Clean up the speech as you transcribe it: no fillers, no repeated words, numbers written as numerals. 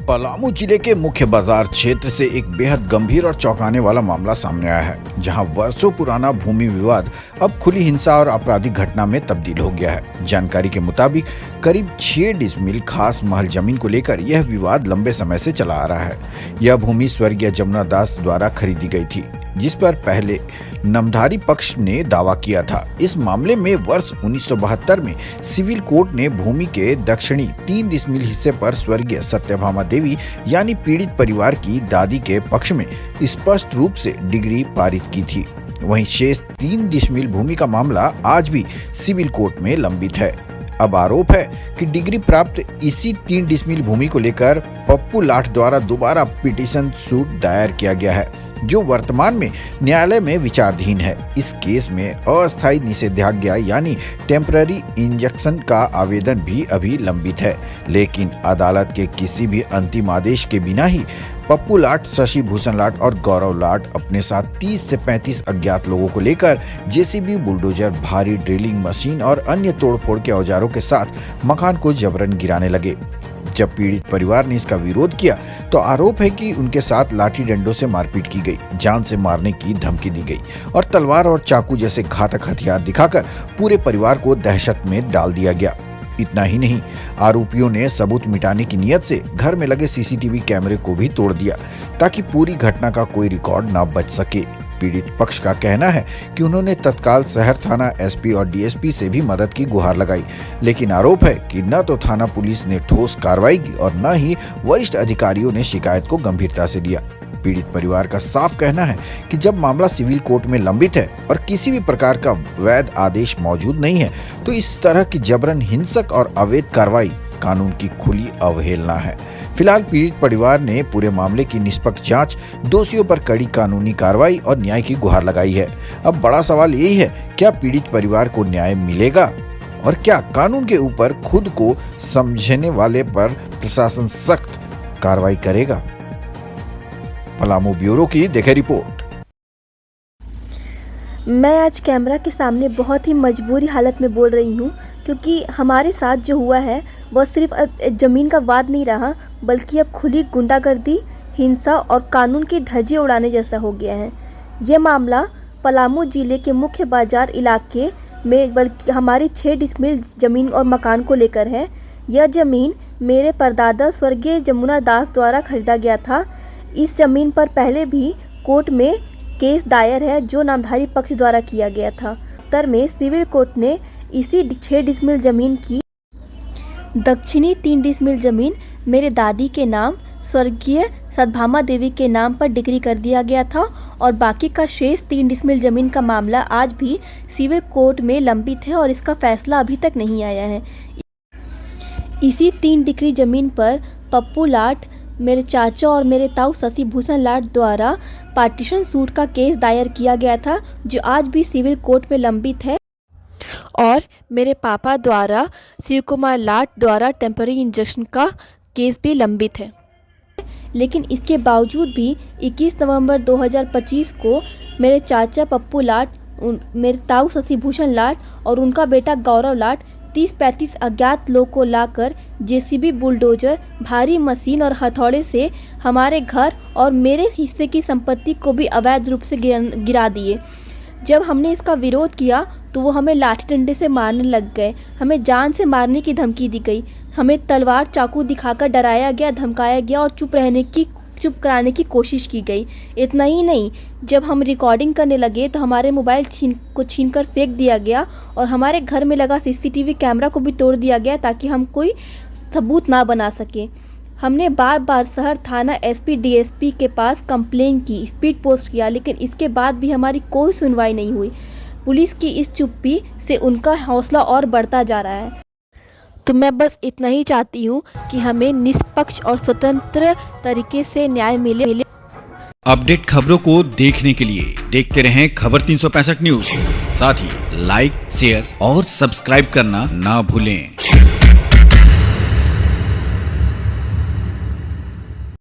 पलामू जिले के मुख्य बाजार क्षेत्र से एक बेहद गंभीर और चौंकाने वाला मामला सामने आया है, जहां वर्षों पुराना भूमि विवाद अब खुली हिंसा और आपराधिक घटना में तब्दील हो गया है। जानकारी के मुताबिक करीब 6 डिसमिल खास महल जमीन को लेकर यह विवाद लंबे समय से चला आ रहा है। यह भूमि स्वर्गीय जमुना दास द्वारा खरीदी गई थी, जिस पर पहले नामधारी पक्ष ने दावा किया था। इस मामले में वर्ष 1972 में सिविल कोर्ट ने भूमि के दक्षिणी 3 डिसमिल हिस्से पर स्वर्गीय सत्यभामा देवी यानी पीड़ित परिवार की दादी के पक्ष में स्पष्ट रूप से डिग्री पारित की थी। वहीं शेष 3 डिसमिल भूमि का मामला आज भी सिविल कोर्ट में लंबित है। अब आरोप है कि डिग्री प्राप्त इसी 3 डिसमिल भूमि को लेकर पप्पू लाठ द्वारा दोबारा पिटीशन सूट दायर किया गया है, जो वर्तमान में न्यायालय में विचाराधीन है। इस केस में अस्थायी निषेधाज्ञा यानी टेम्पररी इंजंक्शन का आवेदन भी अभी लंबित है, लेकिन अदालत के किसी भी अंतिम आदेश के बिना ही पप्पू लाठ, शशि भूषण लाठ और गौरव लाठ अपने साथ 30 से 35 अज्ञात लोगों को लेकर जेसीबी, बुलडोजर, भारी ड्रिलिंग मशीन और अन्य तोड़फोड़ के औजारों के साथ मकान को जबरन गिराने लगे। जब पीड़ित परिवार ने इसका विरोध किया तो आरोप है कि उनके साथ लाठी डंडों से मारपीट की गई, जान से मारने की धमकी दी गई और तलवार और चाकू जैसे घातक हथियार दिखाकर पूरे परिवार को दहशत में डाल दिया गया। इतना ही नहीं, आरोपियों ने सबूत मिटाने की नियत से घर में लगे सीसीटीवी कैमरे को भी तोड़ दिया ताकि पूरी घटना का कोई रिकॉर्ड न बच सके। पीड़ित पक्ष का कहना है कि उन्होंने तत्काल शहर थाना एसपी और डीएसपी से भी मदद की गुहार लगाई, लेकिन आरोप है कि न तो थाना पुलिस ने ठोस कार्रवाई की और न ही वरिष्ठ अधिकारियों ने शिकायत को गंभीरता से लिया। पीड़ित परिवार का साफ कहना है कि जब मामला सिविल कोर्ट में लंबित है और किसी भी प्रकार का वैध आदेश मौजूद नहीं है, तो इस तरह की जबरन हिंसक और अवैध कार्रवाई कानून की खुली अवहेलना है। फिलहाल पीड़ित परिवार ने पूरे मामले की निष्पक्ष जांच, दोषियों पर कड़ी कानूनी कार्रवाई और न्याय की गुहार लगाई है। अब बड़ा सवाल यही है, क्या पीड़ित परिवार को न्याय मिलेगा और क्या कानून के ऊपर खुद को समझने वाले पर प्रशासन सख्त कार्रवाई करेगा? पलामू ब्यूरो की देखे रिपोर्ट। मैं आज कैमरा के सामने बहुत ही मजबूरी हालत में बोल रही हूँ, क्योंकि हमारे साथ जो हुआ है वह सिर्फ अब ज़मीन का वाद नहीं रहा, बल्कि अब खुली गुंडागर्दी, हिंसा और कानून की धज्जियां उड़ाने जैसा हो गया है। ये मामला पलामू जिले के मुख्य बाजार इलाके में बल्कि हमारी 6 डिसमिल ज़मीन और मकान को लेकर है। यह ज़मीन मेरे परदादा स्वर्गीय जमुना दास द्वारा खरीदा गया था। इस ज़मीन पर पहले भी कोर्ट में केस दायर है, जो नामधारी पक्ष द्वारा किया गया था। उत्तर में सिविल कोर्ट ने इसी 6 डिसमिल ज़मीन की दक्षिणी 3 डिसमिल ज़मीन मेरे दादी के नाम स्वर्गीय सत्यभामा देवी के नाम पर डिग्री कर दिया गया था और बाकी का शेष 3 डिसमिल ज़मीन का मामला आज भी सिविल कोर्ट में लंबित है और इसका फैसला अभी तक नहीं आया है। इसी 3 डिग्री ज़मीन पर पप्पू लाठ, मेरे चाचा और मेरे ताऊ शशि भूषण लाठ द्वारा पार्टीशन सूट का केस दायर किया गया था, जो आज भी सिविल कोर्ट में लंबित है, और मेरे पापा द्वारा शिव कुमार लाठ द्वारा टेम्पररी इंजंक्शन का केस भी लंबित है। लेकिन इसके बावजूद भी 21 नवंबर 2025 को मेरे चाचा पप्पू लाठ, मेरे ताऊ शशि भूषण लाठ और उनका बेटा गौरव लाठ 30-35 अज्ञात लोग को लाकर जेसीबी, बुलडोजर, भारी मशीन और हथौड़े से हमारे घर और मेरे हिस्से की संपत्ति को भी अवैध रूप से गिरा दिए। जब हमने इसका विरोध किया तो वो हमें लाठी डंडे से मारने लग गए। हमें जान से मारने की धमकी दी गई। हमें तलवार, चाकू दिखाकर डराया गया, धमकाया गया और चुप कराने की कोशिश की गई। इतना ही नहीं, जब हम रिकॉर्डिंग करने लगे तो हमारे मोबाइल छीनकर फेंक दिया गया और हमारे घर में लगा सीसीटीवी कैमरा को भी तोड़ दिया गया ताकि हम कोई सबूत ना बना सके। हमने बार बार शहर थाना एसपी डीएसपी के पास कंप्लेन की, स्पीड पोस्ट किया, लेकिन इसके बाद भी हमारी कोई सुनवाई नहीं हुई। पुलिस की इस चुप्पी से उनका हौसला और बढ़ता जा रहा है। तो मैं बस इतना ही चाहती हूँ कि हमें निष्पक्ष और स्वतंत्र तरीके से न्याय मिले। अपडेट खबरों को देखने के लिए देखते रहें खबर 365 न्यूज। साथ ही लाइक, शेयर और सब्सक्राइब करना ना भूलें।